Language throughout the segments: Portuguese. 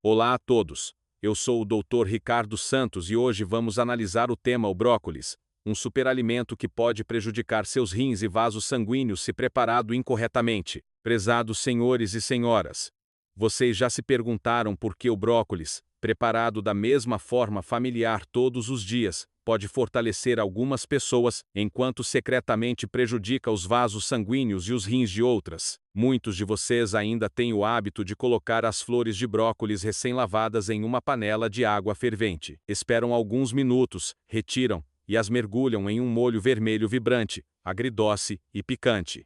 Olá a todos, eu sou o Dr. Ricardo Santos e hoje vamos analisar o tema o brócolis, um superalimento que pode prejudicar seus rins e vasos sanguíneos se preparado incorretamente. Prezados senhores e senhoras, vocês já se perguntaram por que o brócolis, preparado da mesma forma familiar todos os dias, pode fortalecer algumas pessoas, enquanto secretamente prejudica os vasos sanguíneos e os rins de outras? Muitos de vocês ainda têm o hábito de colocar as flores de brócolis recém-lavadas em uma panela de água fervente. Esperam alguns minutos, retiram, e as mergulham em um molho vermelho vibrante, agridoce e picante.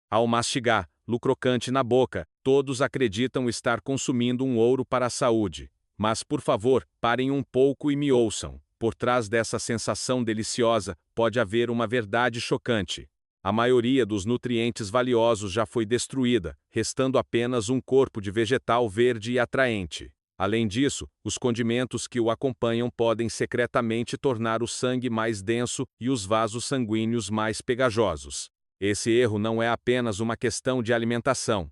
Ao mastigar, crocante na boca, todos acreditam estar consumindo um ouro para a saúde. Mas por favor, parem um pouco e me ouçam. Por trás dessa sensação deliciosa, pode haver uma verdade chocante. A maioria dos nutrientes valiosos já foi destruída, restando apenas um corpo de vegetal verde e atraente. Além disso, os condimentos que o acompanham podem secretamente tornar o sangue mais denso e os vasos sanguíneos mais pegajosos. Esse erro não é apenas uma questão de alimentação.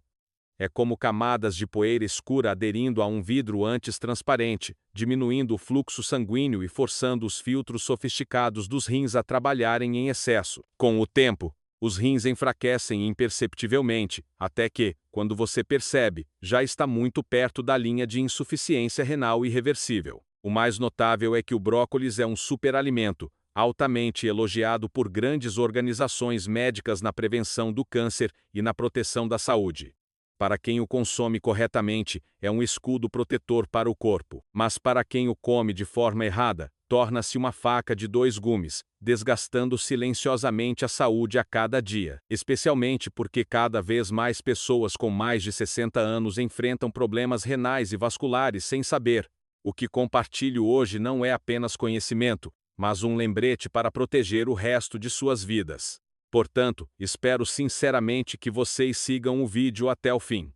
É como camadas de poeira escura aderindo a um vidro antes transparente, diminuindo o fluxo sanguíneo e forçando os filtros sofisticados dos rins a trabalharem em excesso. Com o tempo, os rins enfraquecem imperceptivelmente, até que, quando você percebe, já está muito perto da linha de insuficiência renal irreversível. O mais notável é que o brócolis é um superalimento, altamente elogiado por grandes organizações médicas na prevenção do câncer e na proteção da saúde. Para quem o consome corretamente, é um escudo protetor para o corpo. Mas para quem o come de forma errada, torna-se uma faca de dois gumes, desgastando silenciosamente a saúde a cada dia. Especialmente porque cada vez mais pessoas com mais de 60 anos enfrentam problemas renais e vasculares sem saber. O que compartilho hoje não é apenas conhecimento, mas um lembrete para proteger o resto de suas vidas. Portanto, espero sinceramente que vocês sigam o vídeo até o fim.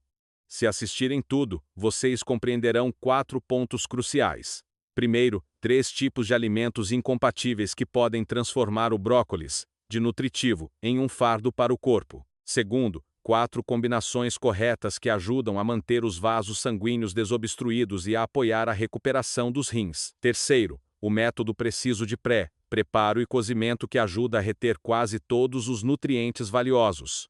Se assistirem tudo, vocês compreenderão 4 pontos cruciais. Primeiro, 3 tipos de alimentos incompatíveis que podem transformar o brócolis, de nutritivo, em um fardo para o corpo. Segundo, 4 combinações corretas que ajudam a manter os vasos sanguíneos desobstruídos e a apoiar a recuperação dos rins. Terceiro, o método preciso de preparo e cozimento que ajuda a reter quase todos os nutrientes valiosos.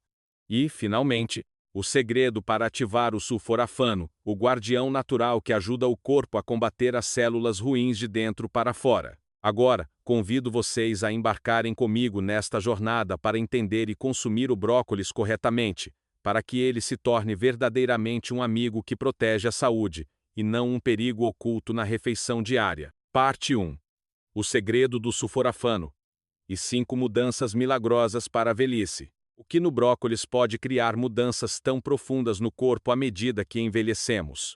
E, finalmente, o segredo para ativar o sulforafano, o guardião natural que ajuda o corpo a combater as células ruins de dentro para fora. Agora, convido vocês a embarcarem comigo nesta jornada para entender e consumir o brócolis corretamente, para que ele se torne verdadeiramente um amigo que protege a saúde, e não um perigo oculto na refeição diária. Parte 1. O segredo do sulforafano. E 5 mudanças milagrosas para a velhice. O que no brócolis pode criar mudanças tão profundas no corpo à medida que envelhecemos?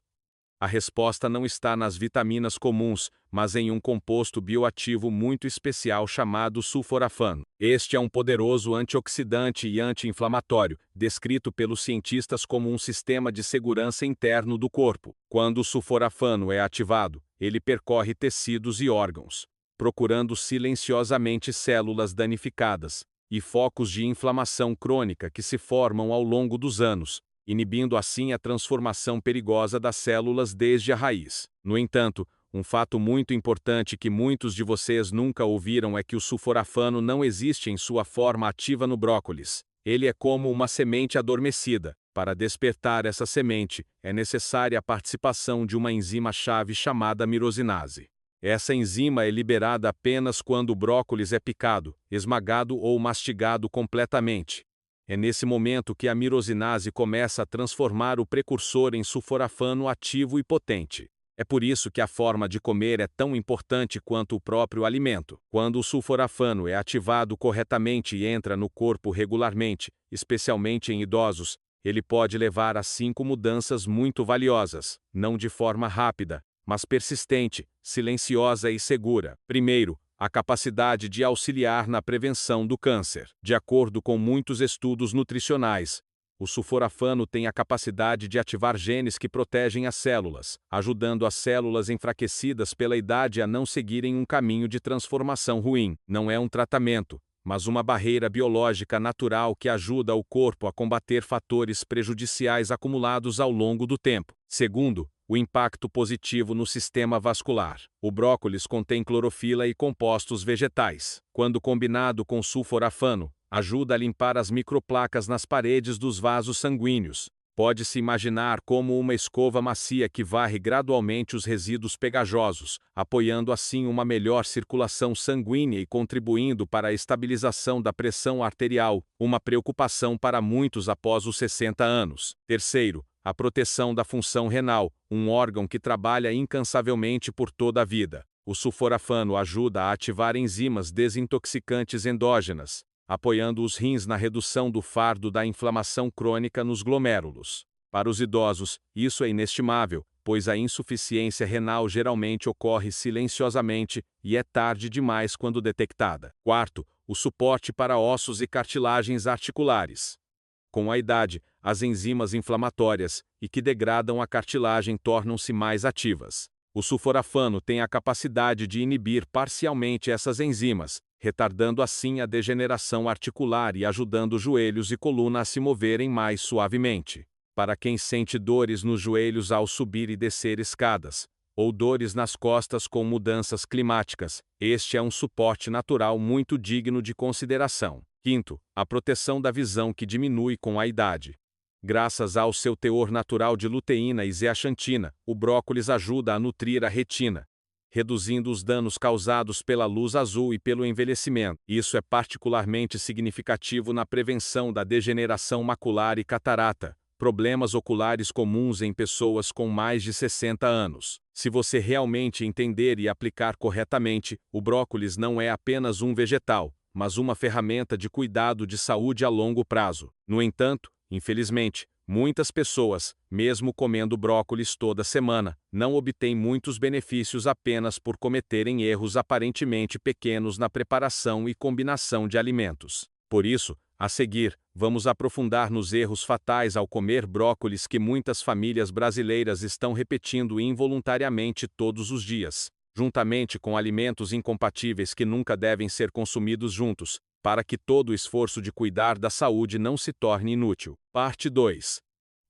A resposta não está nas vitaminas comuns, mas em um composto bioativo muito especial chamado sulforafano. Este é um poderoso antioxidante e anti-inflamatório, descrito pelos cientistas como um sistema de segurança interno do corpo. Quando o sulforafano é ativado, ele percorre tecidos e órgãos, procurando silenciosamente células danificadas e focos de inflamação crônica que se formam ao longo dos anos, inibindo assim a transformação perigosa das células desde a raiz. No entanto, um fato muito importante que muitos de vocês nunca ouviram é que o sulforafano não existe em sua forma ativa no brócolis. Ele é como uma semente adormecida. Para despertar essa semente, é necessária a participação de uma enzima-chave chamada mirosinase. Essa enzima é liberada apenas quando o brócolis é picado, esmagado ou mastigado completamente. É nesse momento que a mirosinase começa a transformar o precursor em sulforafano ativo e potente. É por isso que a forma de comer é tão importante quanto o próprio alimento. Quando o sulforafano é ativado corretamente e entra no corpo regularmente, especialmente em idosos, ele pode levar a 5 mudanças muito valiosas, não de forma rápida, mas persistente, silenciosa e segura. Primeiro, a capacidade de auxiliar na prevenção do câncer. De acordo com muitos estudos nutricionais, o sulforafano tem a capacidade de ativar genes que protegem as células, ajudando as células enfraquecidas pela idade a não seguirem um caminho de transformação ruim. Não é um tratamento, mas uma barreira biológica natural que ajuda o corpo a combater fatores prejudiciais acumulados ao longo do tempo. Segundo, O impacto positivo no sistema vascular. O brócolis contém clorofila e compostos vegetais. Quando combinado com sulforafano, ajuda a limpar as microplacas nas paredes dos vasos sanguíneos. Pode-se imaginar como uma escova macia que varre gradualmente os resíduos pegajosos, apoiando assim uma melhor circulação sanguínea e contribuindo para a estabilização da pressão arterial, uma preocupação para muitos após os 60 anos. Terceiro, a proteção da função renal, um órgão que trabalha incansavelmente por toda a vida. O sulforafano ajuda a ativar enzimas desintoxicantes endógenas, apoiando os rins na redução do fardo da inflamação crônica nos glomérulos. Para os idosos, isso é inestimável, pois a insuficiência renal geralmente ocorre silenciosamente e é tarde demais quando detectada. Quarto, o suporte para ossos e cartilagens articulares. Com a idade, as enzimas inflamatórias e que degradam a cartilagem tornam-se mais ativas. O sulforafano tem a capacidade de inibir parcialmente essas enzimas, retardando assim a degeneração articular e ajudando joelhos e coluna a se moverem mais suavemente. Para quem sente dores nos joelhos ao subir e descer escadas, ou dores nas costas com mudanças climáticas, este é um suporte natural muito digno de consideração. Quinto, a proteção da visão que diminui com a idade. Graças ao seu teor natural de luteína e zeaxantina, o brócolis ajuda a nutrir a retina, reduzindo os danos causados pela luz azul e pelo envelhecimento. Isso é particularmente significativo na prevenção da degeneração macular e catarata, problemas oculares comuns em pessoas com mais de 60 anos. Se você realmente entender e aplicar corretamente, o brócolis não é apenas um vegetal, mas uma ferramenta de cuidado de saúde a longo prazo. No entanto, infelizmente, muitas pessoas, mesmo comendo brócolis toda semana, não obtêm muitos benefícios apenas por cometerem erros aparentemente pequenos na preparação e combinação de alimentos. Por isso, a seguir, vamos aprofundar nos erros fatais ao comer brócolis que muitas famílias brasileiras estão repetindo involuntariamente todos os dias, juntamente com alimentos incompatíveis que nunca devem ser consumidos juntos, para que todo o esforço de cuidar da saúde não se torne inútil. Parte 2.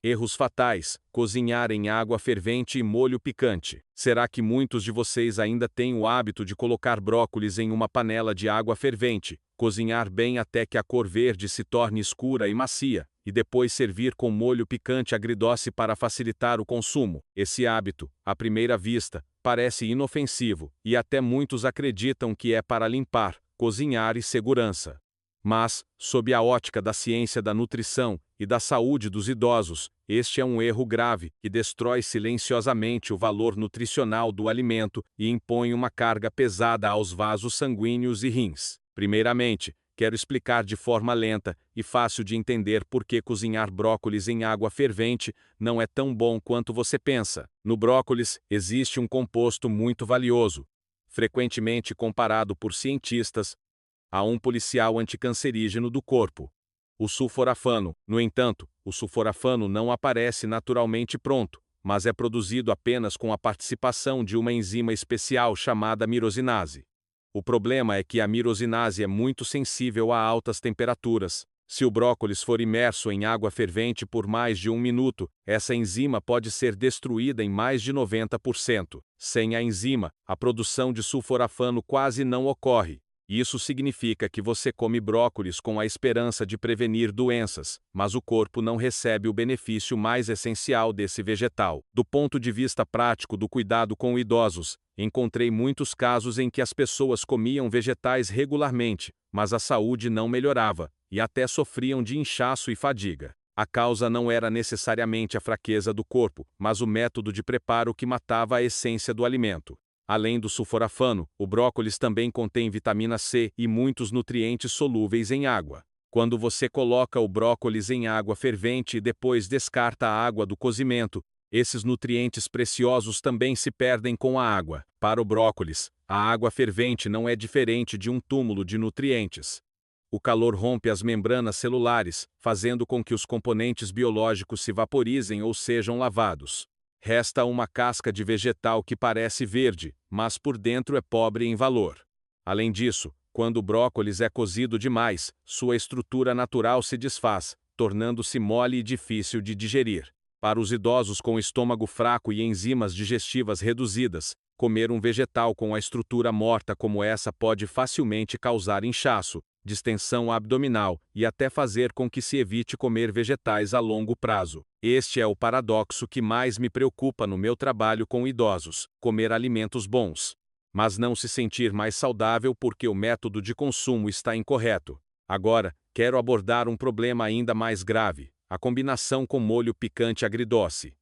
Erros fatais: cozinhar em água fervente e molho picante. Será que muitos de vocês ainda têm o hábito de colocar brócolis em uma panela de água fervente, cozinhar bem até que a cor verde se torne escura e macia, e depois servir com molho picante agridoce para facilitar o consumo? Esse hábito, à primeira vista, parece inofensivo, e até muitos acreditam que é para limpar, cozinhar e segurança. Mas, sob a ótica da ciência da nutrição e da saúde dos idosos, este é um erro grave que destrói silenciosamente o valor nutricional do alimento e impõe uma carga pesada aos vasos sanguíneos e rins. Primeiramente, quero explicar de forma lenta e fácil de entender por que cozinhar brócolis em água fervente não é tão bom quanto você pensa. No brócolis, existe um composto muito valioso, frequentemente comparado por cientistas a um policial anticancerígeno do corpo: o sulforafano. No entanto, o sulforafano não aparece naturalmente pronto, mas é produzido apenas com a participação de uma enzima especial chamada mirosinase. O problema é que a mirosinase é muito sensível a altas temperaturas. Se o brócolis for imerso em água fervente por mais de 1 minuto, essa enzima pode ser destruída em mais de 90%. Sem a enzima, a produção de sulforafano quase não ocorre. Isso significa que você come brócolis com a esperança de prevenir doenças, mas o corpo não recebe o benefício mais essencial desse vegetal. Do ponto de vista prático do cuidado com idosos, encontrei muitos casos em que as pessoas comiam vegetais regularmente, mas a saúde não melhorava, e até sofriam de inchaço e fadiga. A causa não era necessariamente a fraqueza do corpo, mas o método de preparo que matava a essência do alimento. Além do sulforafano, o brócolis também contém vitamina C e muitos nutrientes solúveis em água. Quando você coloca o brócolis em água fervente e depois descarta a água do cozimento, esses nutrientes preciosos também se perdem com a água. Para o brócolis, a água fervente não é diferente de um túmulo de nutrientes. O calor rompe as membranas celulares, fazendo com que os componentes biológicos se vaporizem ou sejam lavados. Resta uma casca de vegetal que parece verde, mas por dentro é pobre em valor. Além disso, quando o brócolis é cozido demais, sua estrutura natural se desfaz, tornando-se mole e difícil de digerir. Para os idosos com estômago fraco e enzimas digestivas reduzidas, comer um vegetal com a estrutura morta como essa pode facilmente causar inchaço, distensão abdominal e até fazer com que se evite comer vegetais a longo prazo. Este é o paradoxo que mais me preocupa no meu trabalho com idosos: comer alimentos bons, mas não se sentir mais saudável porque o método de consumo está incorreto. Agora, quero abordar um problema ainda mais grave: a combinação com molho picante agridoce.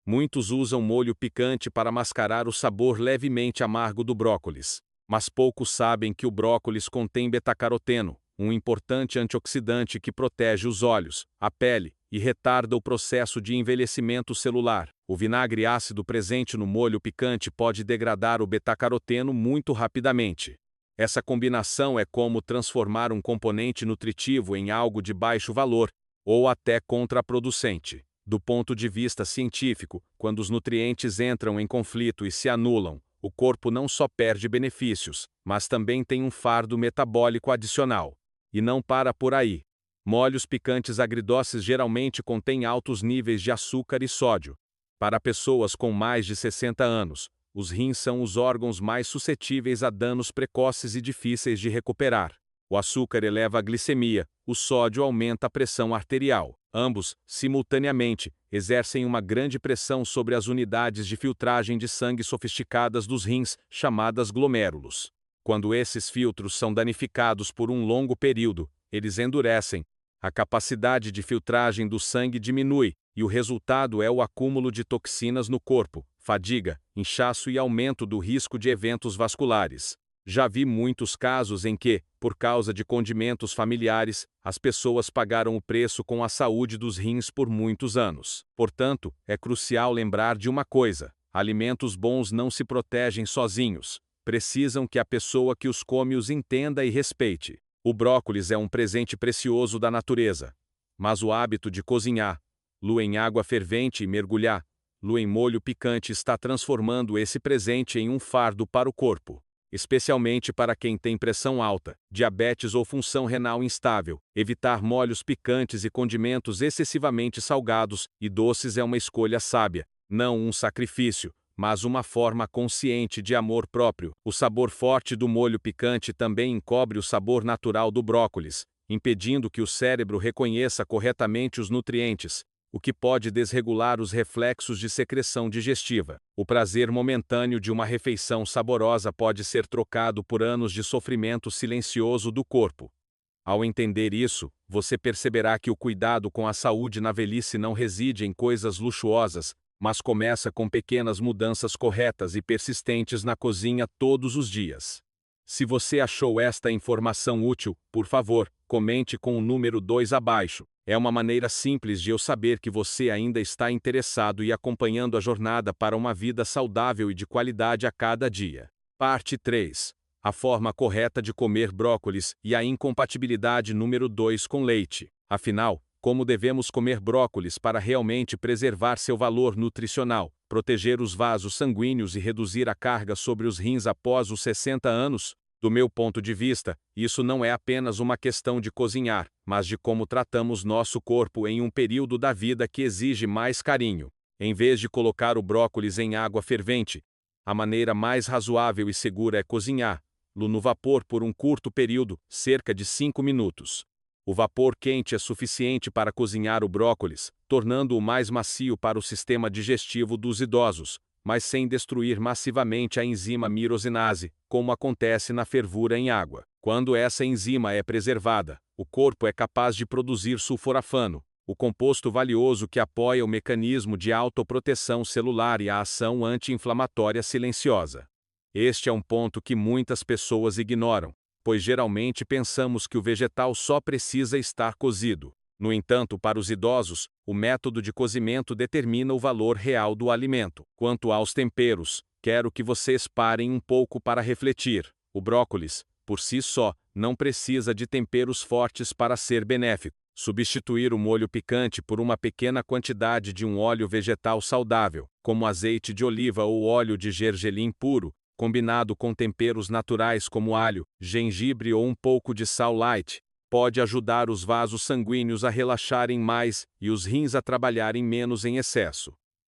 Muitos usam molho picante para mascarar o sabor levemente amargo do brócolis, mas poucos sabem que o brócolis contém betacaroteno, um importante antioxidante que protege os olhos, a pele e retarda o processo de envelhecimento celular. O vinagre ácido presente no molho picante pode degradar o betacaroteno muito rapidamente. Essa combinação é como transformar um componente nutritivo em algo de baixo valor, ou até contraproducente. Do ponto de vista científico, quando os nutrientes entram em conflito e se anulam, o corpo não só perde benefícios, mas também tem um fardo metabólico adicional. E não para por aí. Molhos picantes agridoces geralmente contêm altos níveis de açúcar e sódio. Para pessoas com mais de 60 anos, os rins são os órgãos mais suscetíveis a danos precoces e difíceis de recuperar. O açúcar eleva a glicemia, o sódio aumenta a pressão arterial. Ambos, simultaneamente, exercem uma grande pressão sobre as unidades de filtragem de sangue sofisticadas dos rins, chamadas glomérulos. Quando esses filtros são danificados por um longo período, eles endurecem. A capacidade de filtragem do sangue diminui, e o resultado é o acúmulo de toxinas no corpo, fadiga, inchaço e aumento do risco de eventos vasculares. Já vi muitos casos em que, por causa de condimentos familiares, as pessoas pagaram o preço com a saúde dos rins por muitos anos. Portanto, é crucial lembrar de uma coisa: alimentos bons não se protegem sozinhos. Precisam que a pessoa que os come os entenda e respeite. O brócolis é um presente precioso da natureza. Mas o hábito de cozinhá-lo em água fervente e mergulhá-lo em molho picante está transformando esse presente em um fardo para o corpo. Especialmente para quem tem pressão alta, diabetes ou função renal instável. Evitar molhos picantes e condimentos excessivamente salgados e doces é uma escolha sábia, não um sacrifício, mas uma forma consciente de amor próprio. O sabor forte do molho picante também encobre o sabor natural do brócolis, impedindo que o cérebro reconheça corretamente os nutrientes, o que pode desregular os reflexos de secreção digestiva. O prazer momentâneo de uma refeição saborosa pode ser trocado por anos de sofrimento silencioso do corpo. Ao entender isso, você perceberá que o cuidado com a saúde na velhice não reside em coisas luxuosas, mas começa com pequenas mudanças corretas e persistentes na cozinha todos os dias. Se você achou esta informação útil, por favor, comente com o número 2 abaixo. É uma maneira simples de eu saber que você ainda está interessado e acompanhando a jornada para uma vida saudável e de qualidade a cada dia. Parte 3. A forma correta de comer brócolis e a incompatibilidade número 2 com leite. Afinal, como devemos comer brócolis para realmente preservar seu valor nutricional, proteger os vasos sanguíneos e reduzir a carga sobre os rins após os 60 anos? Do meu ponto de vista, isso não é apenas uma questão de cozinhar, mas de como tratamos nosso corpo em um período da vida que exige mais carinho. Em vez de colocar o brócolis em água fervente, a maneira mais razoável e segura é cozinhá-lo no vapor por um curto período, cerca de 5 minutos. O vapor quente é suficiente para cozinhar o brócolis, tornando-o mais macio para o sistema digestivo dos idosos, mas sem destruir massivamente a enzima mirosinase, como acontece na fervura em água. Quando essa enzima é preservada, o corpo é capaz de produzir sulforafano, o composto valioso que apoia o mecanismo de autoproteção celular e a ação anti-inflamatória silenciosa. Este é um ponto que muitas pessoas ignoram, pois geralmente pensamos que o vegetal só precisa estar cozido. No entanto, para os idosos, o método de cozimento determina o valor real do alimento. Quanto aos temperos, quero que vocês parem um pouco para refletir. O brócolis, por si só, não precisa de temperos fortes para ser benéfico. Substituir o molho picante por uma pequena quantidade de um óleo vegetal saudável, como azeite de oliva ou óleo de gergelim puro, combinado com temperos naturais como alho, gengibre ou um pouco de sal light, pode ajudar os vasos sanguíneos a relaxarem mais e os rins a trabalharem menos em excesso.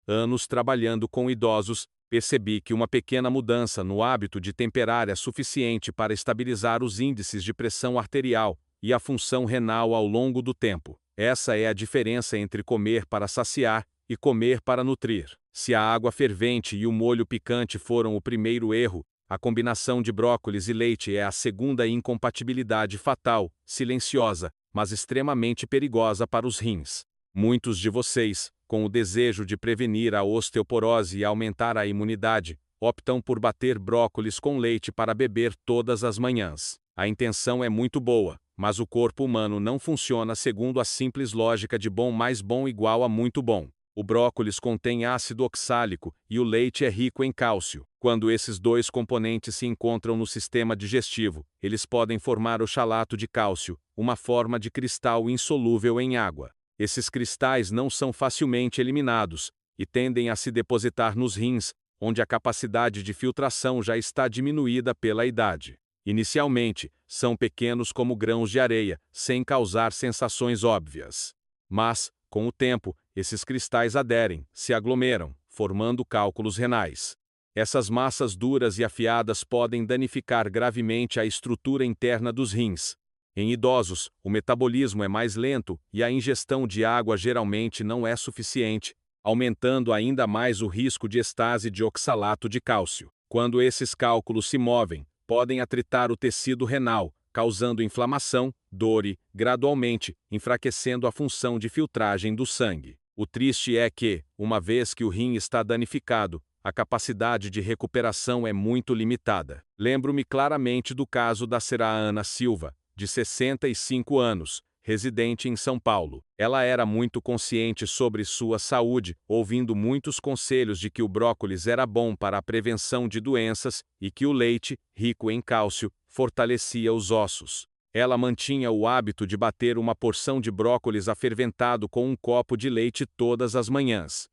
Anos trabalhando com idosos, percebi que uma pequena mudança no hábito de temperar é suficiente para estabilizar os índices de pressão arterial e a função renal ao longo do tempo. Essa é a diferença entre comer para saciar e comer para nutrir. Se a água fervente e o molho picante foram o primeiro erro, a combinação de brócolis e leite é a segunda incompatibilidade fatal, silenciosa, mas extremamente perigosa para os rins. Muitos de vocês, com o desejo de prevenir a osteoporose e aumentar a imunidade, optam por bater brócolis com leite para beber todas as manhãs. A intenção é muito boa, mas o corpo humano não funciona segundo a simples lógica de bom mais bom igual a muito bom. O brócolis contém ácido oxálico e o leite é rico em cálcio. Quando esses dois componentes se encontram no sistema digestivo, eles podem formar o chalato de cálcio, uma forma de cristal insolúvel em água. Esses cristais não são facilmente eliminados e tendem a se depositar nos rins, onde a capacidade de filtração já está diminuída pela idade. Inicialmente, são pequenos como grãos de areia, sem causar sensações óbvias. Mas, com o tempo, esses cristais aderem, se aglomeram, formando cálculos renais. Essas massas duras e afiadas podem danificar gravemente a estrutura interna dos rins. Em idosos, o metabolismo é mais lento e a ingestão de água geralmente não é suficiente, aumentando ainda mais o risco de estase de oxalato de cálcio. Quando esses cálculos se movem, podem atritar o tecido renal, causando inflamação, dor e, gradualmente, enfraquecendo a função de filtragem do sangue. O triste é que, uma vez que o rim está danificado, a capacidade de recuperação é muito limitada. Lembro-me claramente do caso da Sra. Ana Silva, de 65 anos, residente em São Paulo. Ela era muito consciente sobre sua saúde, ouvindo muitos conselhos de que o brócolis era bom para a prevenção de doenças e que o leite, rico em cálcio, fortalecia os ossos. Ela mantinha o hábito de bater uma porção de brócolis aferventado com um copo de leite todas as manhãs.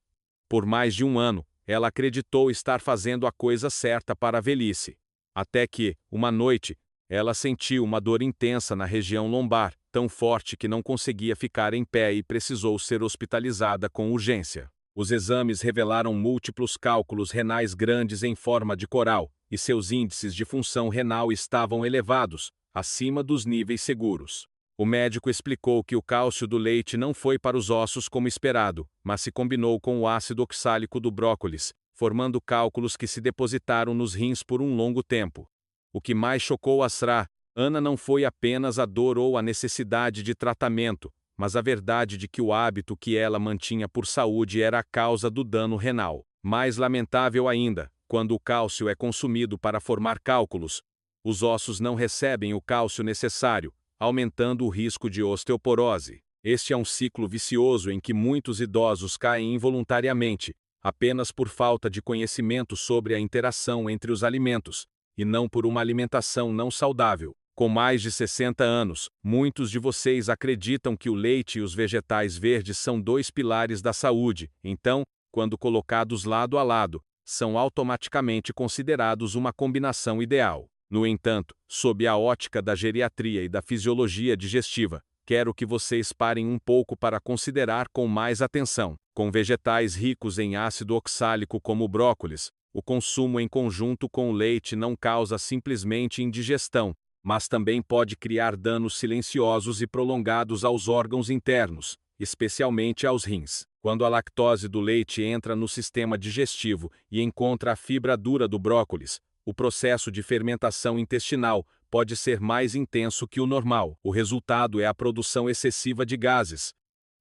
Por mais de um ano, ela acreditou estar fazendo a coisa certa para a velhice. Até que, uma noite, ela sentiu uma dor intensa na região lombar, tão forte que não conseguia ficar em pé e precisou ser hospitalizada com urgência. Os exames revelaram múltiplos cálculos renais grandes em forma de coral, e seus índices de função renal estavam elevados, acima dos níveis seguros. O médico explicou que o cálcio do leite não foi para os ossos como esperado, mas se combinou com o ácido oxálico do brócolis, formando cálculos que se depositaram nos rins por um longo tempo. O que mais chocou a Sra. Ana não foi apenas a dor ou a necessidade de tratamento, mas a verdade de que o hábito que ela mantinha por saúde era a causa do dano renal. Mais lamentável ainda, quando o cálcio é consumido para formar cálculos, os ossos não recebem o cálcio necessário, aumentando o risco de osteoporose. Este é um ciclo vicioso em que muitos idosos caem involuntariamente, apenas por falta de conhecimento sobre a interação entre os alimentos, e não por uma alimentação não saudável. Com mais de 60 anos, muitos de vocês acreditam que o leite e os vegetais verdes são dois pilares da saúde, então, quando colocados lado a lado, são automaticamente considerados uma combinação ideal. No entanto, sob a ótica da geriatria e da fisiologia digestiva, quero que vocês parem um pouco para considerar com mais atenção. Com vegetais ricos em ácido oxálico como o brócolis, o consumo em conjunto com o leite não causa simplesmente indigestão, mas também pode criar danos silenciosos e prolongados aos órgãos internos, especialmente aos rins. Quando a lactose do leite entra no sistema digestivo e encontra a fibra dura do brócolis, o processo de fermentação intestinal pode ser mais intenso que o normal. O resultado é a produção excessiva de gases,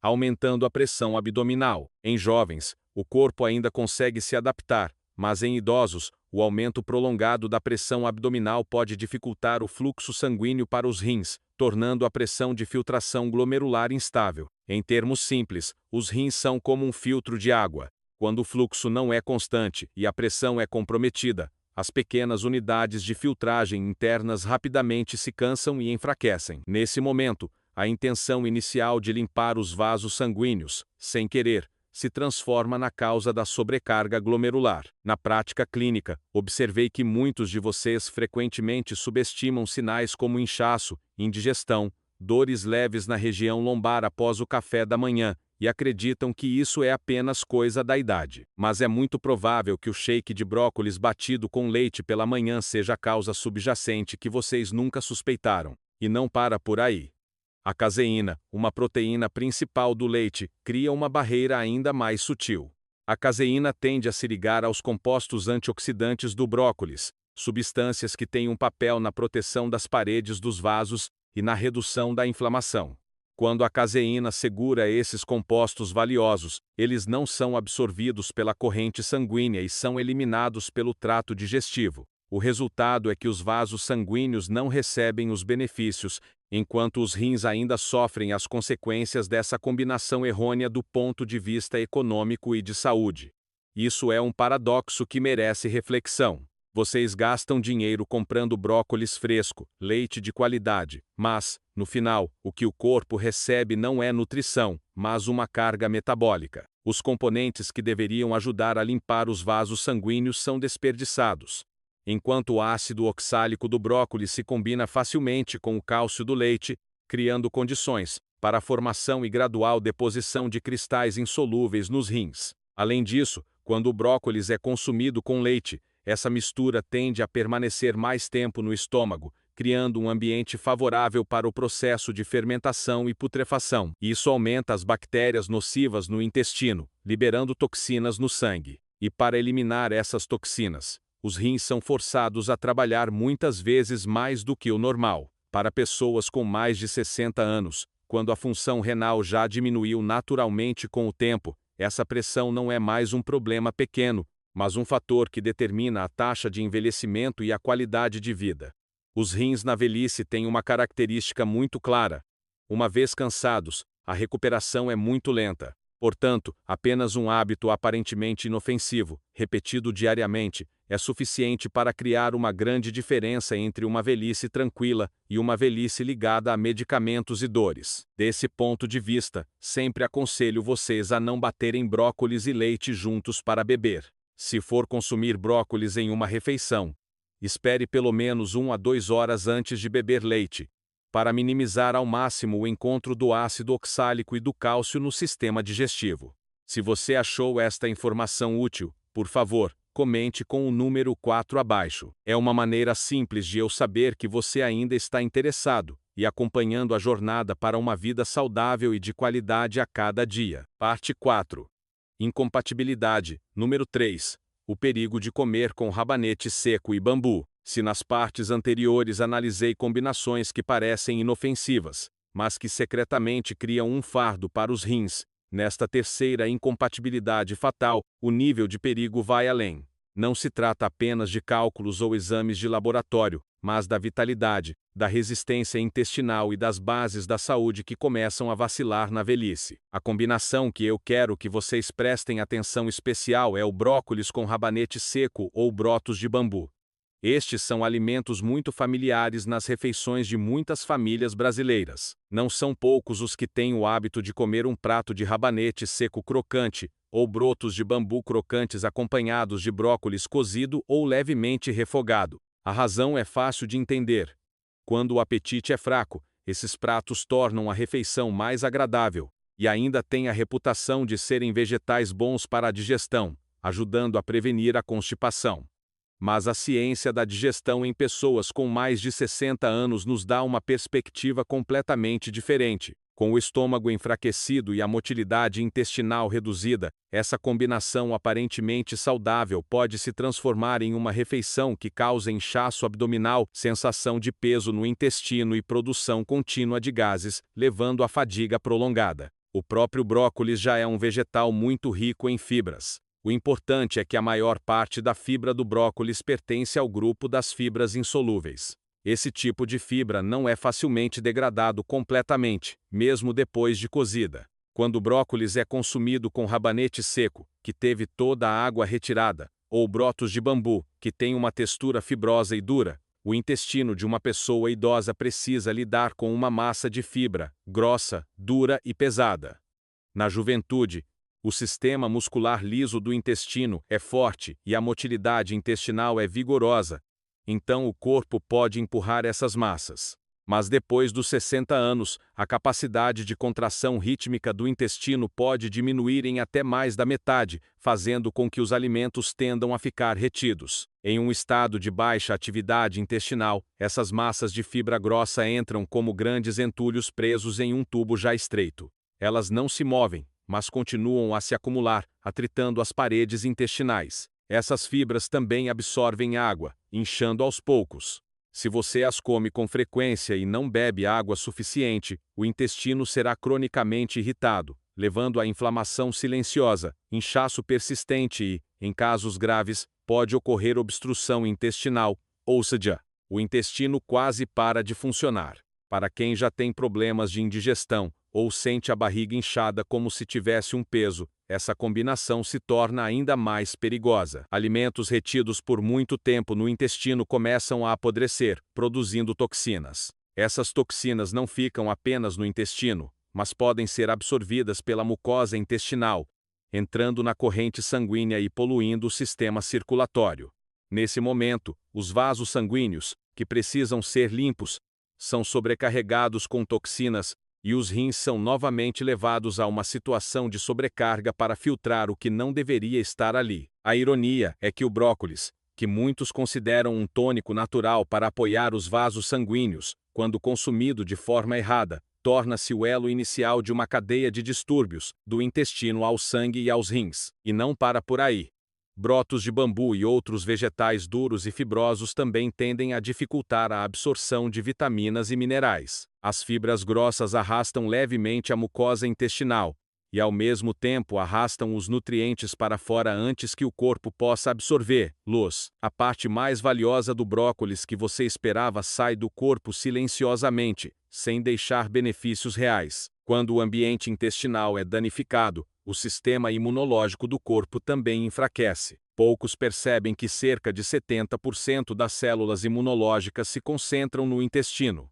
aumentando a pressão abdominal. Em jovens, o corpo ainda consegue se adaptar, mas em idosos, o aumento prolongado da pressão abdominal pode dificultar o fluxo sanguíneo para os rins, tornando a pressão de filtração glomerular instável. Em termos simples, os rins são como um filtro de água. Quando o fluxo não é constante e a pressão é comprometida, as pequenas unidades de filtragem internas rapidamente se cansam e enfraquecem. Nesse momento, a intenção inicial de limpar os vasos sanguíneos, sem querer, se transforma na causa da sobrecarga glomerular. Na prática clínica, observei que muitos de vocês frequentemente subestimam sinais como inchaço, indigestão, dores leves na região lombar após o café da manhã, e acreditam que isso é apenas coisa da idade. Mas é muito provável que o shake de brócolis batido com leite pela manhã seja a causa subjacente que vocês nunca suspeitaram. E não para por aí. A caseína, uma proteína principal do leite, cria uma barreira ainda mais sutil. A caseína tende a se ligar aos compostos antioxidantes do brócolis, substâncias que têm um papel na proteção das paredes dos vasos e na redução da inflamação. Quando a caseína segura esses compostos valiosos, eles não são absorvidos pela corrente sanguínea e são eliminados pelo trato digestivo. O resultado é que os vasos sanguíneos não recebem os benefícios, enquanto os rins ainda sofrem as consequências dessa combinação errônea do ponto de vista econômico e de saúde. Isso é um paradoxo que merece reflexão. Vocês gastam dinheiro comprando brócolis fresco, leite de qualidade, mas, no final, o que o corpo recebe não é nutrição, mas uma carga metabólica. Os componentes que deveriam ajudar a limpar os vasos sanguíneos são desperdiçados. Enquanto o ácido oxálico do brócolis se combina facilmente com o cálcio do leite, criando condições para a formação e gradual deposição de cristais insolúveis nos rins. Além disso, quando o brócolis é consumido com leite, essa mistura tende a permanecer mais tempo no estômago, criando um ambiente favorável para o processo de fermentação e putrefação. Isso aumenta as bactérias nocivas no intestino, liberando toxinas no sangue. E para eliminar essas toxinas, os rins são forçados a trabalhar muitas vezes mais do que o normal. Para pessoas com mais de 60 anos, quando a função renal já diminuiu naturalmente com o tempo, essa pressão não é mais um problema pequeno, mas um fator que determina a taxa de envelhecimento e a qualidade de vida. Os rins na velhice têm uma característica muito clara. Uma vez cansados, a recuperação é muito lenta. Portanto, apenas um hábito aparentemente inofensivo, repetido diariamente, é suficiente para criar uma grande diferença entre uma velhice tranquila e uma velhice ligada a medicamentos e dores. Desse ponto de vista, sempre aconselho vocês a não baterem brócolis e leite juntos para beber. Se for consumir brócolis em uma refeição, espere pelo menos 1 a 2 horas antes de beber leite, para minimizar ao máximo o encontro do ácido oxálico e do cálcio no sistema digestivo. Se você achou esta informação útil, por favor, comente com o número 4 abaixo. É uma maneira simples de eu saber que você ainda está interessado e acompanhando a jornada para uma vida saudável e de qualidade a cada dia. Parte 4. Incompatibilidade. Número 3. O perigo de comer com rabanete seco e bambu. Se nas partes anteriores analisei combinações que parecem inofensivas, mas que secretamente criam um fardo para os rins, nesta terceira incompatibilidade fatal, o nível de perigo vai além. Não se trata apenas de cálculos ou exames de laboratório, mas da vitalidade, da resistência intestinal e das bases da saúde que começam a vacilar na velhice. A combinação que eu quero que vocês prestem atenção especial é o brócolis com rabanete seco ou brotos de bambu. Estes são alimentos muito familiares nas refeições de muitas famílias brasileiras. Não são poucos os que têm o hábito de comer um prato de rabanete seco crocante, ou brotos de bambu crocantes acompanhados de brócolis cozido ou levemente refogado. A razão é fácil de entender. Quando o apetite é fraco, esses pratos tornam a refeição mais agradável, e ainda têm a reputação de serem vegetais bons para a digestão, ajudando a prevenir a constipação. Mas a ciência da digestão em pessoas com mais de 60 anos nos dá uma perspectiva completamente diferente. Com o estômago enfraquecido e a motilidade intestinal reduzida, essa combinação aparentemente saudável pode se transformar em uma refeição que causa inchaço abdominal, sensação de peso no intestino e produção contínua de gases, levando à fadiga prolongada. O próprio brócolis já é um vegetal muito rico em fibras. O importante é que a maior parte da fibra do brócolis pertence ao grupo das fibras insolúveis. Esse tipo de fibra não é facilmente degradado completamente, mesmo depois de cozida. Quando o brócolis é consumido com rabanete seco, que teve toda a água retirada, ou brotos de bambu, que tem uma textura fibrosa e dura, o intestino de uma pessoa idosa precisa lidar com uma massa de fibra, grossa, dura e pesada. Na juventude, o sistema muscular liso do intestino é forte e a motilidade intestinal é vigorosa, então o corpo pode empurrar essas massas. Mas depois dos 60 anos, a capacidade de contração rítmica do intestino pode diminuir em até mais da metade, fazendo com que os alimentos tendam a ficar retidos. Em um estado de baixa atividade intestinal, essas massas de fibra grossa entram como grandes entulhos presos em um tubo já estreito. Elas não se movem, mas continuam a se acumular, atritando as paredes intestinais. Essas fibras também absorvem água, inchando aos poucos. Se você as come com frequência e não bebe água suficiente, o intestino será cronicamente irritado, levando à inflamação silenciosa, inchaço persistente e, em casos graves, pode ocorrer obstrução intestinal, ou seja, o intestino quase para de funcionar. Para quem já tem problemas de indigestão, ou sente a barriga inchada como se tivesse um peso, essa combinação se torna ainda mais perigosa. Alimentos retidos por muito tempo no intestino começam a apodrecer, produzindo toxinas. Essas toxinas não ficam apenas no intestino, mas podem ser absorvidas pela mucosa intestinal, entrando na corrente sanguínea e poluindo o sistema circulatório. Nesse momento, os vasos sanguíneos, que precisam ser limpos, são sobrecarregados com toxinas, e os rins são novamente levados a uma situação de sobrecarga para filtrar o que não deveria estar ali. A ironia é que o brócolis, que muitos consideram um tônico natural para apoiar os vasos sanguíneos, quando consumido de forma errada, torna-se o elo inicial de uma cadeia de distúrbios, do intestino ao sangue e aos rins. E não para por aí. Brotos de bambu e outros vegetais duros e fibrosos também tendem a dificultar a absorção de vitaminas e minerais. As fibras grossas arrastam levemente a mucosa intestinal, e ao mesmo tempo arrastam os nutrientes para fora antes que o corpo possa absorver. Luz. A parte mais valiosa do brócolis que você esperava sai do corpo silenciosamente, sem deixar benefícios reais. Quando o ambiente intestinal é danificado, o sistema imunológico do corpo também enfraquece. Poucos percebem que cerca de 70% das células imunológicas se concentram no intestino.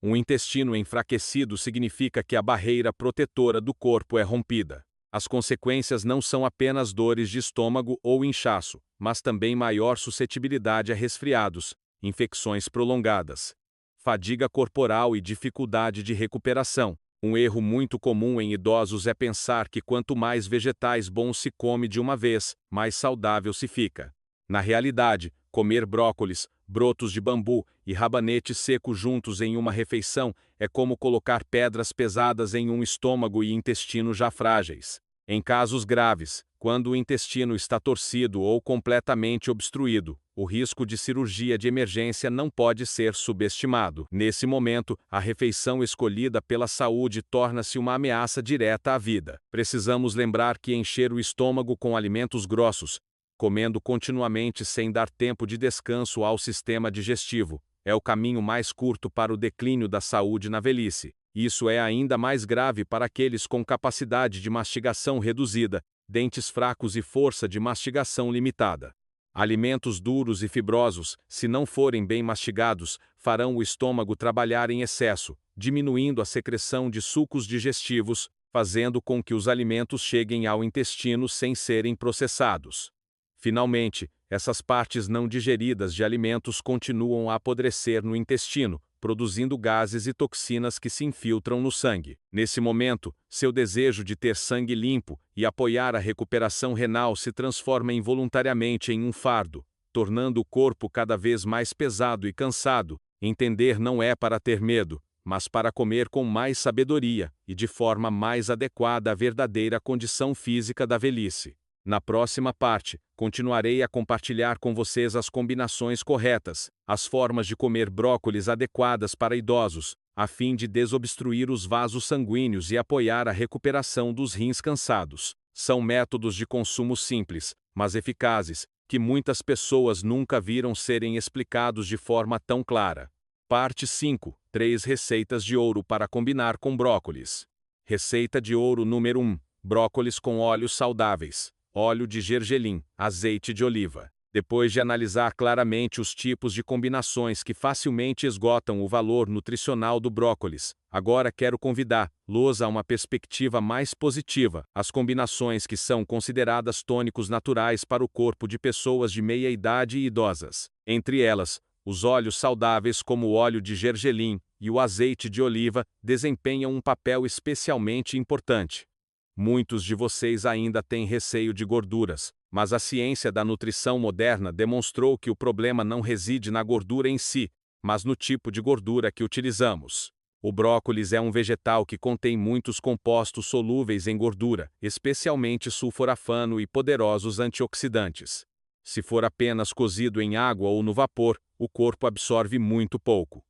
Um intestino enfraquecido significa que a barreira protetora do corpo é rompida. As consequências não são apenas dores de estômago ou inchaço, mas também maior suscetibilidade a resfriados, infecções prolongadas, fadiga corporal e dificuldade de recuperação. Um erro muito comum em idosos é pensar que quanto mais vegetais bons se come de uma vez, mais saudável se fica. Na realidade, comer brócolis, brotos de bambu e rabanete seco juntos em uma refeição é como colocar pedras pesadas em um estômago e intestino já frágeis. Em casos graves, quando o intestino está torcido ou completamente obstruído, o risco de cirurgia de emergência não pode ser subestimado. Nesse momento, a refeição escolhida pela saúde torna-se uma ameaça direta à vida. Precisamos lembrar que encher o estômago com alimentos grossos, comendo continuamente sem dar tempo de descanso ao sistema digestivo, é o caminho mais curto para o declínio da saúde na velhice. Isso é ainda mais grave para aqueles com capacidade de mastigação reduzida, dentes fracos e força de mastigação limitada. Alimentos duros e fibrosos, se não forem bem mastigados, farão o estômago trabalhar em excesso, diminuindo a secreção de sucos digestivos, fazendo com que os alimentos cheguem ao intestino sem serem processados. Finalmente, essas partes não digeridas de alimentos continuam a apodrecer no intestino, produzindo gases e toxinas que se infiltram no sangue. Nesse momento, seu desejo de ter sangue limpo e apoiar a recuperação renal se transforma involuntariamente em um fardo, tornando o corpo cada vez mais pesado e cansado. Entender não é para ter medo, mas para comer com mais sabedoria e de forma mais adequada à verdadeira condição física da velhice. Na próxima parte, continuarei a compartilhar com vocês as combinações corretas, as formas de comer brócolis adequadas para idosos, a fim de desobstruir os vasos sanguíneos e apoiar a recuperação dos rins cansados. São métodos de consumo simples, mas eficazes, que muitas pessoas nunca viram serem explicados de forma tão clara. Parte 5. 3 receitas de ouro para combinar com brócolis. Receita de ouro número 1. Brócolis com óleos saudáveis. Óleo de gergelim, azeite de oliva. Depois de analisar claramente os tipos de combinações que facilmente esgotam o valor nutricional do brócolis, agora quero convidá-los a uma perspectiva mais positiva. As combinações que são consideradas tônicos naturais para o corpo de pessoas de meia idade e idosas. Entre elas, Os óleos saudáveis como o óleo de gergelim e o azeite de oliva desempenham um papel especialmente importante. Muitos de vocês ainda têm receio de gorduras, mas a ciência da nutrição moderna demonstrou que o problema não reside na gordura em si, mas no tipo de gordura que utilizamos. O brócolis é um vegetal que contém muitos compostos solúveis em gordura, especialmente sulforafano e poderosos antioxidantes. Se for apenas cozido em água ou no vapor, o corpo absorve muito pouco.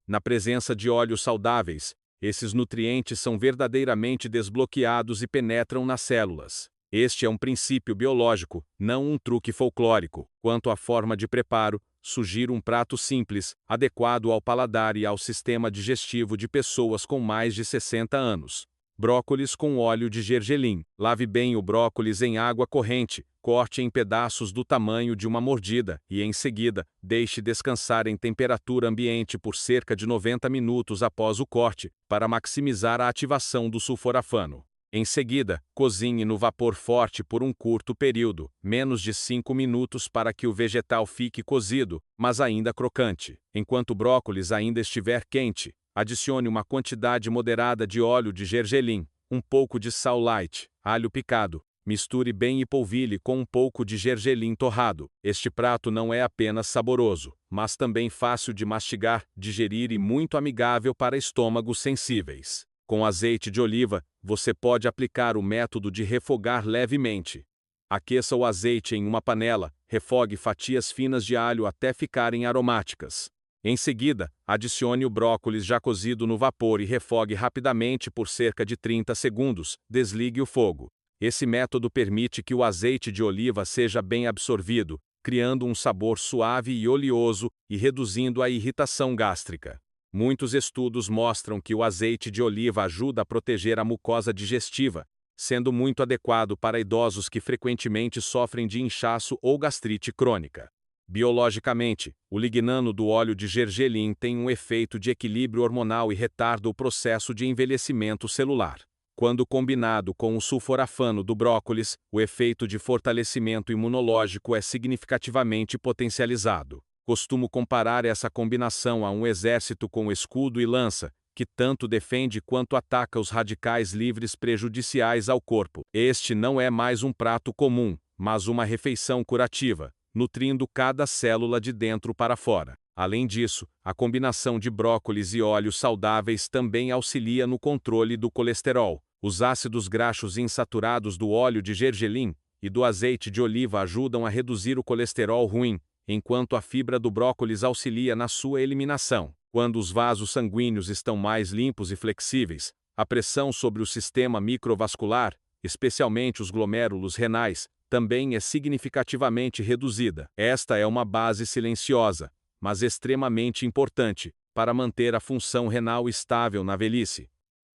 Na presença de óleos saudáveis, esses nutrientes são verdadeiramente desbloqueados e penetram nas células. Este é um princípio biológico, não um truque folclórico. Quanto à forma de preparo, sugiro um prato simples, adequado ao paladar e ao sistema digestivo de pessoas com mais de 60 anos. Brócolis com óleo de gergelim. Lave bem o brócolis em água corrente, corte em pedaços do tamanho de uma mordida e, em seguida, deixe descansar em temperatura ambiente por cerca de 90 minutos após o corte, para maximizar a ativação do sulforafano. Em seguida, cozinhe no vapor forte por um curto período, menos de 5 minutos, para que o vegetal fique cozido, mas ainda crocante. Enquanto o brócolis ainda estiver quente, adicione uma quantidade moderada de óleo de gergelim, um pouco de sal light, alho picado. Misture bem e polvilhe com um pouco de gergelim torrado. Este prato não é apenas saboroso, mas também fácil de mastigar, digerir e muito amigável para estômagos sensíveis. Com azeite de oliva, você pode aplicar o método de refogar levemente. Aqueça o azeite em uma panela, refogue fatias finas de alho até ficarem aromáticas. Em seguida, adicione o brócolis já cozido no vapor e refogue rapidamente por cerca de 30 segundos. Desligue o fogo. Esse método permite que o azeite de oliva seja bem absorvido, criando um sabor suave e oleoso e reduzindo a irritação gástrica. Muitos estudos mostram que o azeite de oliva ajuda a proteger a mucosa digestiva, sendo muito adequado para idosos que frequentemente sofrem de inchaço ou gastrite crônica. Biologicamente, o lignano do óleo de gergelim tem um efeito de equilíbrio hormonal e retarda o processo de envelhecimento celular. Quando combinado com o sulforafano do brócolis, o efeito de fortalecimento imunológico é significativamente potencializado. Costumo comparar essa combinação a um exército com escudo e lança, que tanto defende quanto ataca os radicais livres prejudiciais ao corpo. Este não é mais um prato comum, mas uma refeição curativa, nutrindo cada célula de dentro para fora. Além disso, a combinação de brócolis e óleos saudáveis também auxilia no controle do colesterol. Os ácidos graxos insaturados do óleo de gergelim e do azeite de oliva ajudam a reduzir o colesterol ruim, enquanto a fibra do brócolis auxilia na sua eliminação. Quando os vasos sanguíneos estão mais limpos e flexíveis, a pressão sobre o sistema microvascular, especialmente os glomérulos renais, também é significativamente reduzida. Esta é uma base silenciosa, mas extremamente importante, para manter a função renal estável na velhice.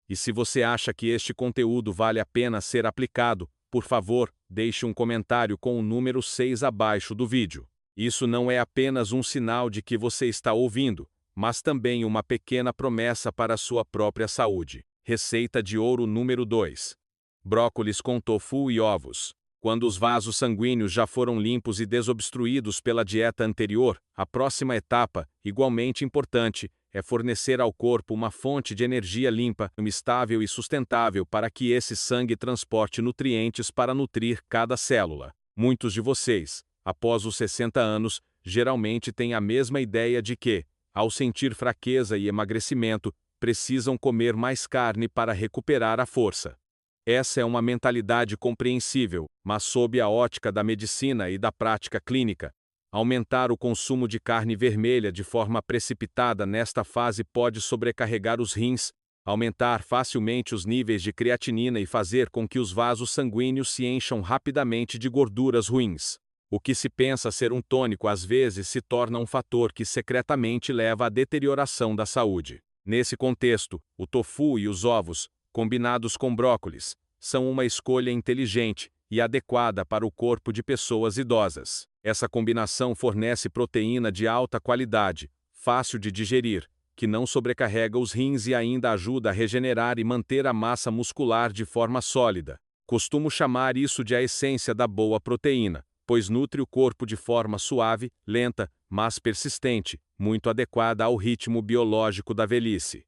E se você acha que este conteúdo vale a pena ser aplicado, por favor, deixe um comentário com o número 6 abaixo do vídeo. Isso não é apenas um sinal de que você está ouvindo, mas também uma pequena promessa para a sua própria saúde. Receita de ouro número 2. Brócolis com tofu e ovos. Quando os vasos sanguíneos já foram limpos e desobstruídos pela dieta anterior, a próxima etapa, igualmente importante, é fornecer ao corpo uma fonte de energia limpa, estável e sustentável para que esse sangue transporte nutrientes para nutrir cada célula. Muitos de vocês, após os 60 anos, geralmente têm a mesma ideia de que, ao sentir fraqueza e emagrecimento, precisam comer mais carne para recuperar a força. Essa é uma mentalidade compreensível, mas sob a ótica da medicina e da prática clínica, aumentar o consumo de carne vermelha de forma precipitada nesta fase pode sobrecarregar os rins, aumentar facilmente os níveis de creatinina e fazer com que os vasos sanguíneos se encham rapidamente de gorduras ruins. O que se pensa ser um tônico às vezes se torna um fator que secretamente leva à deterioração da saúde. Nesse contexto, o tofu e os ovos, combinados com brócolis, são uma escolha inteligente e adequada para o corpo de pessoas idosas. Essa combinação fornece proteína de alta qualidade, fácil de digerir, que não sobrecarrega os rins e ainda ajuda a regenerar e manter a massa muscular de forma sólida. Costumo chamar isso de a essência da boa proteína, pois nutre o corpo de forma suave, lenta, mas persistente, muito adequada ao ritmo biológico da velhice.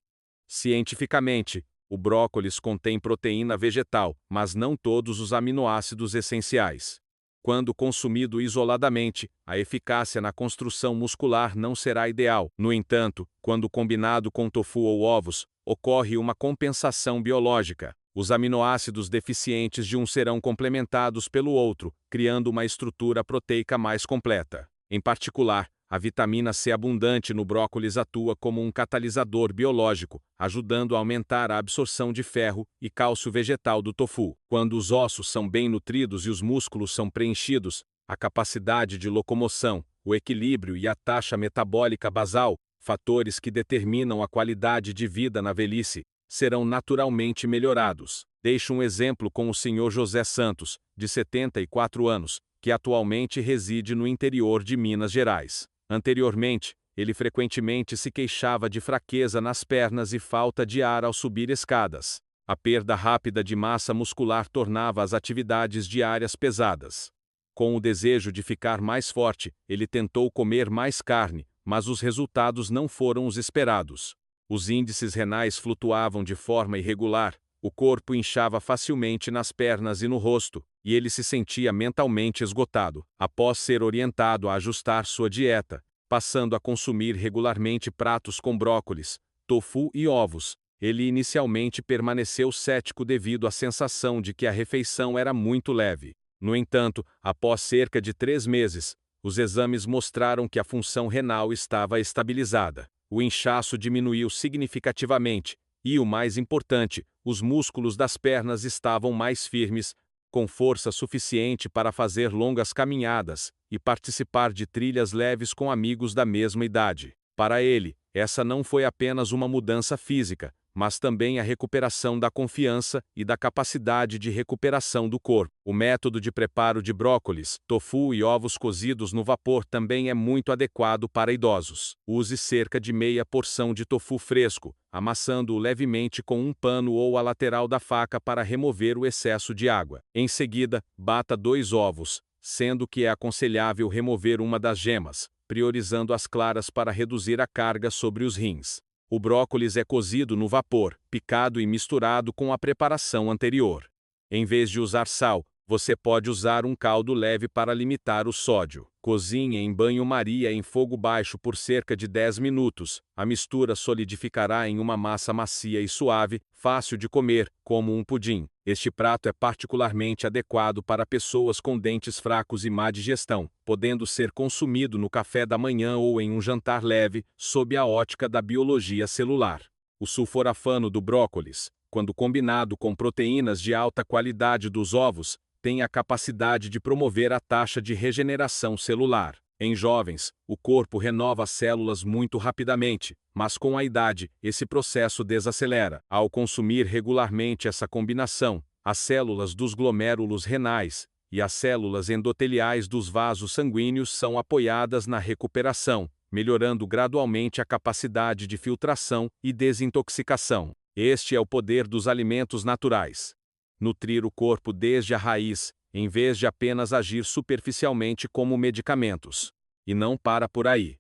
Cientificamente, o brócolis contém proteína vegetal, mas não todos os aminoácidos essenciais. Quando consumido isoladamente, a eficácia na construção muscular não será ideal. No entanto, quando combinado com tofu ou ovos, ocorre uma compensação biológica. Os aminoácidos deficientes de um serão complementados pelo outro, criando uma estrutura proteica mais completa. Em particular, a vitamina C abundante no brócolis atua como um catalisador biológico, ajudando a aumentar a absorção de ferro e cálcio vegetal do tofu. Quando os ossos são bem nutridos e os músculos são preenchidos, a capacidade de locomoção, o equilíbrio e a taxa metabólica basal, fatores que determinam a qualidade de vida na velhice, serão naturalmente melhorados. Deixo um exemplo com o Sr. José Santos, de 74 anos, que atualmente reside no interior de Minas Gerais. Anteriormente, ele frequentemente se queixava de fraqueza nas pernas e falta de ar ao subir escadas. A perda rápida de massa muscular tornava as atividades diárias pesadas. Com o desejo de ficar mais forte, ele tentou comer mais carne, mas os resultados não foram os esperados. Os índices renais flutuavam de forma irregular, o corpo inchava facilmente nas pernas e no rosto, e ele se sentia mentalmente esgotado. Após ser orientado a ajustar sua dieta, passando a consumir regularmente pratos com brócolis, tofu e ovos, ele inicialmente permaneceu cético devido à sensação de que a refeição era muito leve. No entanto, após cerca de 3 meses, os exames mostraram que a função renal estava estabilizada. O inchaço diminuiu significativamente, e o mais importante, os músculos das pernas estavam mais firmes, com força suficiente para fazer longas caminhadas e participar de trilhas leves com amigos da mesma idade. Para ele, essa não foi apenas uma mudança física, mas também a recuperação da confiança e da capacidade de recuperação do corpo. O método de preparo de brócolis, tofu e ovos cozidos no vapor também é muito adequado para idosos. Use cerca de meia porção de tofu fresco, amassando-o levemente com um pano ou a lateral da faca para remover o excesso de água. Em seguida, bata 2 ovos, sendo que é aconselhável remover uma das gemas, priorizando as claras para reduzir a carga sobre os rins. O brócolis é cozido no vapor, picado e misturado com a preparação anterior. Em vez de usar sal, você pode usar um caldo leve para limitar o sódio. Cozinhe em banho-maria em fogo baixo por cerca de 10 minutos. A mistura solidificará em uma massa macia e suave, fácil de comer, como um pudim. Este prato é particularmente adequado para pessoas com dentes fracos e má digestão, podendo ser consumido no café da manhã ou em um jantar leve, sob a ótica da biologia celular. O sulforafano do brócolis, quando combinado com proteínas de alta qualidade dos ovos, tem a capacidade de promover a taxa de regeneração celular. Em jovens, o corpo renova células muito rapidamente, mas com a idade, esse processo desacelera. Ao consumir regularmente essa combinação, as células dos glomérulos renais e as células endoteliais dos vasos sanguíneos são apoiadas na recuperação, melhorando gradualmente a capacidade de filtração e desintoxicação. Este é o poder dos alimentos naturais. Nutrir o corpo desde a raiz, em vez de apenas agir superficialmente como medicamentos. E não para por aí.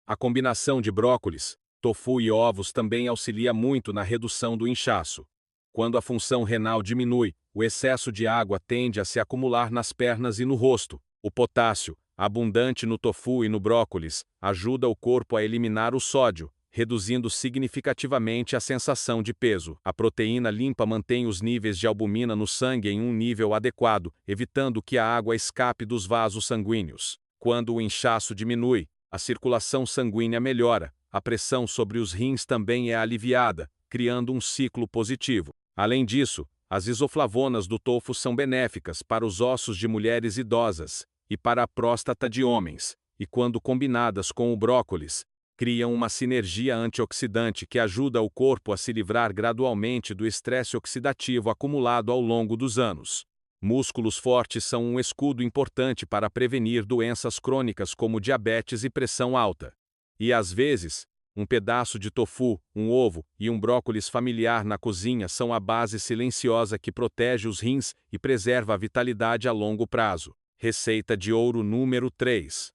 A combinação de brócolis, tofu e ovos também auxilia muito na redução do inchaço. Quando a função renal diminui, o excesso de água tende a se acumular nas pernas e no rosto. O potássio, abundante no tofu e no brócolis, ajuda o corpo a eliminar o sódio, reduzindo significativamente a sensação de peso. A proteína limpa mantém os níveis de albumina no sangue em um nível adequado, evitando que a água escape dos vasos sanguíneos. Quando o inchaço diminui, a circulação sanguínea melhora, a pressão sobre os rins também é aliviada, criando um ciclo positivo. Além disso, as isoflavonas do tofu são benéficas para os ossos de mulheres idosas e para a próstata de homens, e quando combinadas com o brócolis, criam uma sinergia antioxidante que ajuda o corpo a se livrar gradualmente do estresse oxidativo acumulado ao longo dos anos. Músculos fortes são um escudo importante para prevenir doenças crônicas como diabetes e pressão alta. E às vezes, um pedaço de tofu, um ovo e um brócolis familiar na cozinha são a base silenciosa que protege os rins e preserva a vitalidade a longo prazo. Receita de ouro número 3.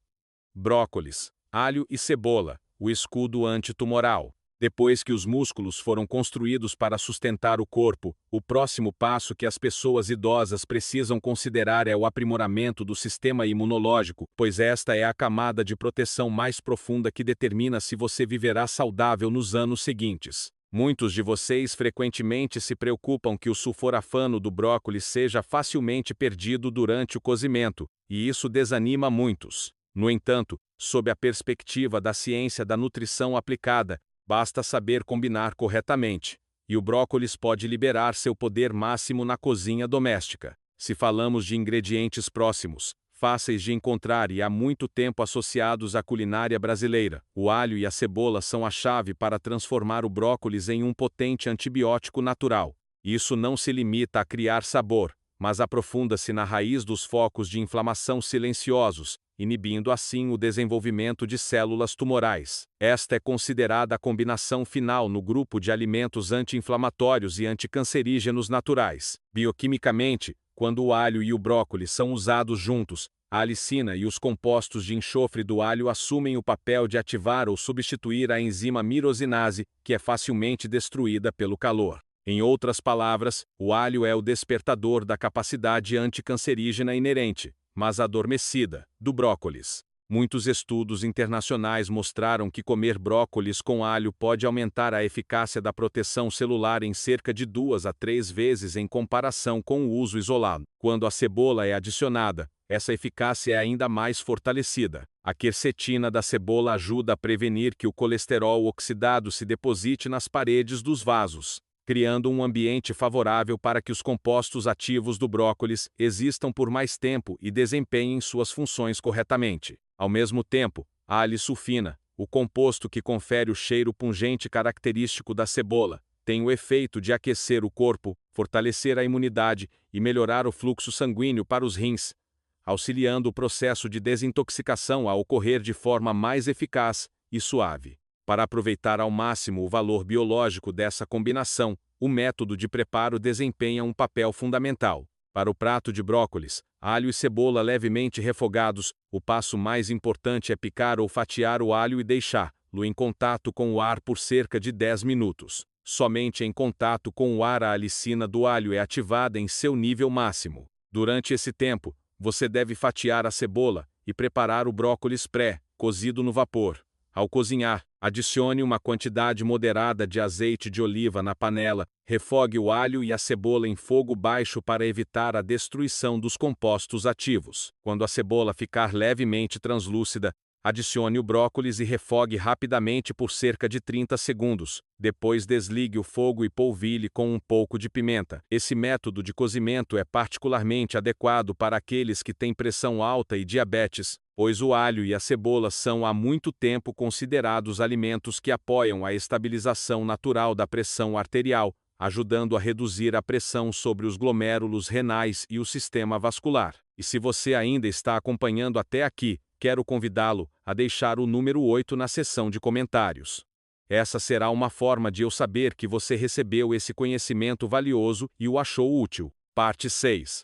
Brócolis, alho e cebola, o escudo antitumoral. Depois que os músculos foram construídos para sustentar o corpo, o próximo passo que as pessoas idosas precisam considerar é o aprimoramento do sistema imunológico, pois esta é a camada de proteção mais profunda que determina se você viverá saudável nos anos seguintes. Muitos de vocês frequentemente se preocupam que o sulforafano do brócolis seja facilmente perdido durante o cozimento, e isso desanima muitos. No entanto, sob a perspectiva da ciência da nutrição aplicada, basta saber combinar corretamente, e o brócolis pode liberar seu poder máximo na cozinha doméstica. Se falamos de ingredientes próximos, fáceis de encontrar e há muito tempo associados à culinária brasileira, o alho e a cebola são a chave para transformar o brócolis em um potente antibiótico natural. Isso não se limita a criar sabor, mas aprofunda-se na raiz dos focos de inflamação silenciosos, inibindo assim o desenvolvimento de células tumorais. Esta é considerada a combinação final no grupo de alimentos anti-inflamatórios e anticancerígenos naturais. Bioquimicamente, quando o alho e o brócolis são usados juntos, a alicina e os compostos de enxofre do alho assumem o papel de ativar ou substituir a enzima mirosinase, que é facilmente destruída pelo calor. Em outras palavras, o alho é o despertador da capacidade anticancerígena inerente, mas adormecida, do brócolis. Muitos estudos internacionais mostraram que comer brócolis com alho pode aumentar a eficácia da proteção celular em cerca de 2 a 3 vezes em comparação com o uso isolado. Quando a cebola é adicionada, essa eficácia é ainda mais fortalecida. A quercetina da cebola ajuda a prevenir que o colesterol oxidado se deposite nas paredes dos vasos, criando um ambiente favorável para que os compostos ativos do brócolis existam por mais tempo e desempenhem suas funções corretamente. Ao mesmo tempo, a alisulfina, o composto que confere o cheiro pungente característico da cebola, tem o efeito de aquecer o corpo, fortalecer a imunidade e melhorar o fluxo sanguíneo para os rins, auxiliando o processo de desintoxicação a ocorrer de forma mais eficaz e suave. Para aproveitar ao máximo o valor biológico dessa combinação, o método de preparo desempenha um papel fundamental. Para o prato de brócolis, alho e cebola levemente refogados, o passo mais importante é picar ou fatiar o alho e deixá-lo em contato com o ar por cerca de 10 minutos. Somente em contato com o ar a alicina do alho é ativada em seu nível máximo. Durante esse tempo, você deve fatiar a cebola e preparar o brócolis pré-cozido no vapor. Ao cozinhar, adicione uma quantidade moderada de azeite de oliva na panela, refogue o alho e a cebola em fogo baixo para evitar a destruição dos compostos ativos. Quando a cebola ficar levemente translúcida, adicione o brócolis e refogue rapidamente por cerca de 30 segundos. Depois desligue o fogo e polvilhe com um pouco de pimenta. Esse método de cozimento é particularmente adequado para aqueles que têm pressão alta e diabetes, pois o alho e a cebola são há muito tempo considerados alimentos que apoiam a estabilização natural da pressão arterial, ajudando a reduzir a pressão sobre os glomérulos renais e o sistema vascular. E se você ainda está acompanhando até aqui, quero convidá-lo a deixar o número 8 na seção de comentários. Essa será uma forma de eu saber que você recebeu esse conhecimento valioso e o achou útil. Parte 6.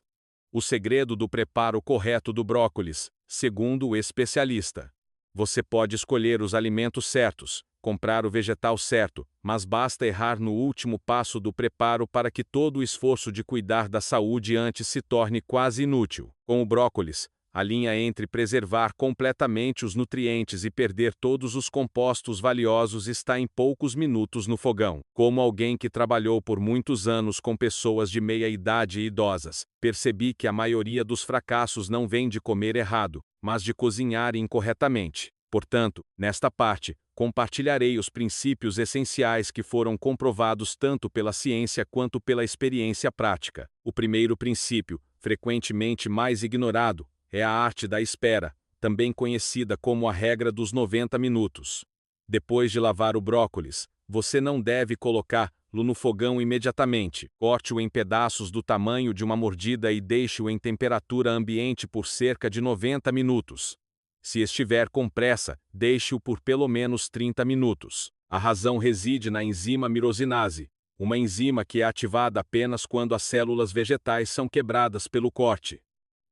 O segredo do preparo correto do brócolis, segundo o especialista. Você pode escolher os alimentos certos, comprar o vegetal certo, mas basta errar no último passo do preparo para que todo o esforço de cuidar da saúde antes se torne quase inútil. Com o brócolis, a linha entre preservar completamente os nutrientes e perder todos os compostos valiosos está em poucos minutos no fogão. Como alguém que trabalhou por muitos anos com pessoas de meia idade e idosas, percebi que a maioria dos fracassos não vem de comer errado, mas de cozinhar incorretamente. Portanto, nesta parte, compartilharei os princípios essenciais que foram comprovados tanto pela ciência quanto pela experiência prática. O primeiro princípio, frequentemente mais ignorado, é a arte da espera, também conhecida como a regra dos 90 minutos. Depois de lavar o brócolis, você não deve colocá-lo no fogão imediatamente. Corte-o em pedaços do tamanho de uma mordida e deixe-o em temperatura ambiente por cerca de 90 minutos. Se estiver com pressa, deixe-o por pelo menos 30 minutos. A razão reside na enzima mirosinase, uma enzima que é ativada apenas quando as células vegetais são quebradas pelo corte.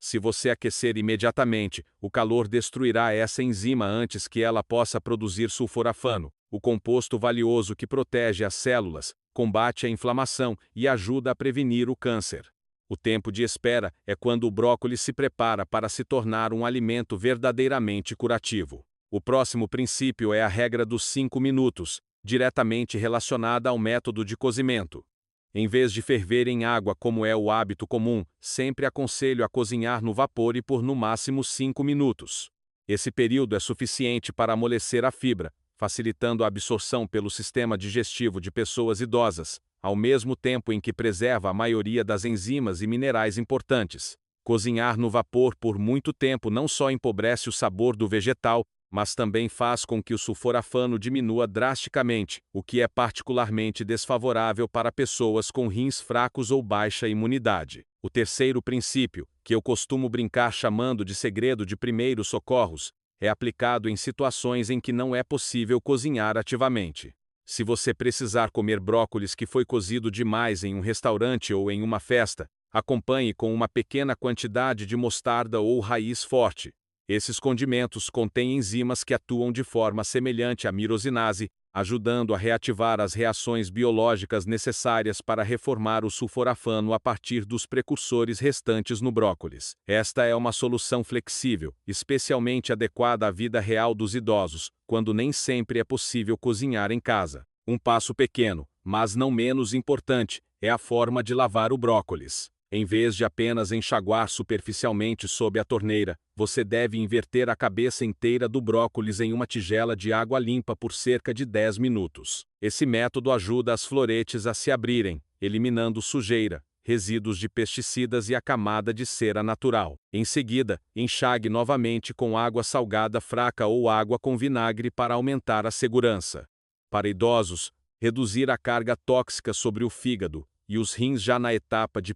Se você aquecer imediatamente, o calor destruirá essa enzima antes que ela possa produzir sulforafano, o composto valioso que protege as células, combate a inflamação e ajuda a prevenir o câncer. O tempo de espera é quando o brócolis se prepara para se tornar um alimento verdadeiramente curativo. O próximo princípio é a regra dos 5 minutos, diretamente relacionada ao método de cozimento. Em vez de ferver em água como é o hábito comum, sempre aconselho a cozinhar no vapor e por no máximo 5 minutos. Esse período é suficiente para amolecer a fibra, facilitando a absorção pelo sistema digestivo de pessoas idosas, ao mesmo tempo em que preserva a maioria das enzimas e minerais importantes. Cozinhar no vapor por muito tempo não só empobrece o sabor do vegetal, mas também faz com que o sulforafano diminua drasticamente, o que é particularmente desfavorável para pessoas com rins fracos ou baixa imunidade. O terceiro princípio, que eu costumo brincar chamando de segredo de primeiros socorros, é aplicado em situações em que não é possível cozinhar ativamente. Se você precisar comer brócolis que foi cozido demais em um restaurante ou em uma festa, acompanhe com uma pequena quantidade de mostarda ou raiz forte. Esses condimentos contêm enzimas que atuam de forma semelhante à mirosinase, ajudando a reativar as reações biológicas necessárias para reformar o sulforafano a partir dos precursores restantes no brócolis. Esta é uma solução flexível, especialmente adequada à vida real dos idosos, quando nem sempre é possível cozinhar em casa. Um passo pequeno, mas não menos importante, é a forma de lavar o brócolis. Em vez de apenas enxaguar superficialmente sob a torneira, você deve inverter a cabeça inteira do brócolis em uma tigela de água limpa por cerca de 10 minutos. Esse método ajuda as floretes a se abrirem, eliminando sujeira, resíduos de pesticidas e a camada de cera natural. Em seguida, enxague novamente com água salgada fraca ou água com vinagre para aumentar a segurança. Para idosos, reduzir a carga tóxica sobre o fígado e os rins já na etapa de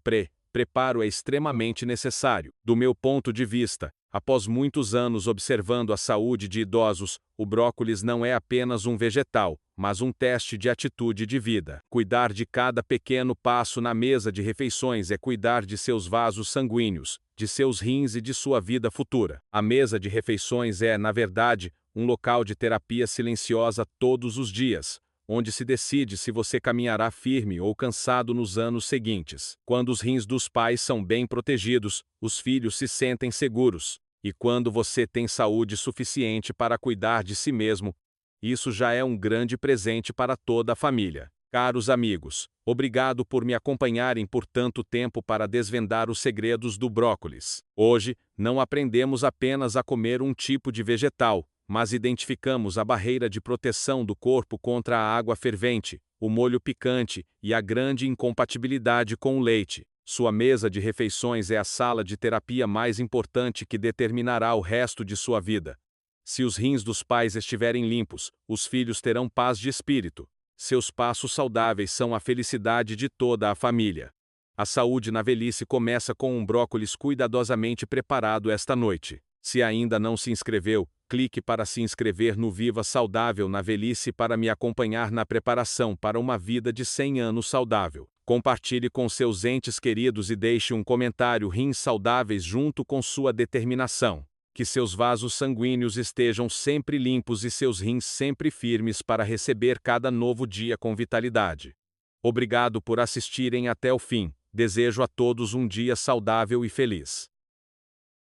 preparo é extremamente necessário. Do meu ponto de vista, após muitos anos observando a saúde de idosos, o brócolis não é apenas um vegetal, mas um teste de atitude de vida. Cuidar de cada pequeno passo na mesa de refeições é cuidar de seus vasos sanguíneos, de seus rins e de sua vida futura. A mesa de refeições é, na verdade, um local de terapia silenciosa todos os dias, onde se decide se você caminhará firme ou cansado nos anos seguintes. Quando os rins dos pais são bem protegidos, os filhos se sentem seguros. E quando você tem saúde suficiente para cuidar de si mesmo, isso já é um grande presente para toda a família. Caros amigos, obrigado por me acompanharem por tanto tempo para desvendar os segredos do brócolis. Hoje, não aprendemos apenas a comer um tipo de vegetal, mas identificamos a barreira de proteção do corpo contra a água fervente, o molho picante e a grande incompatibilidade com o leite. Sua mesa de refeições é a sala de terapia mais importante que determinará o resto de sua vida. Se os rins dos pais estiverem limpos, os filhos terão paz de espírito. Seus passos saudáveis são a felicidade de toda a família. A saúde na velhice começa com um brócolis cuidadosamente preparado esta noite. Se ainda não se inscreveu, clique para se inscrever no Viva Saudável na Velhice para me acompanhar na preparação para uma vida de 100 anos saudável. Compartilhe com seus entes queridos e deixe um comentário rins saudáveis junto com sua determinação. Que seus vasos sanguíneos estejam sempre limpos e seus rins sempre firmes para receber cada novo dia com vitalidade. Obrigado por assistirem até o fim. Desejo a todos um dia saudável e feliz.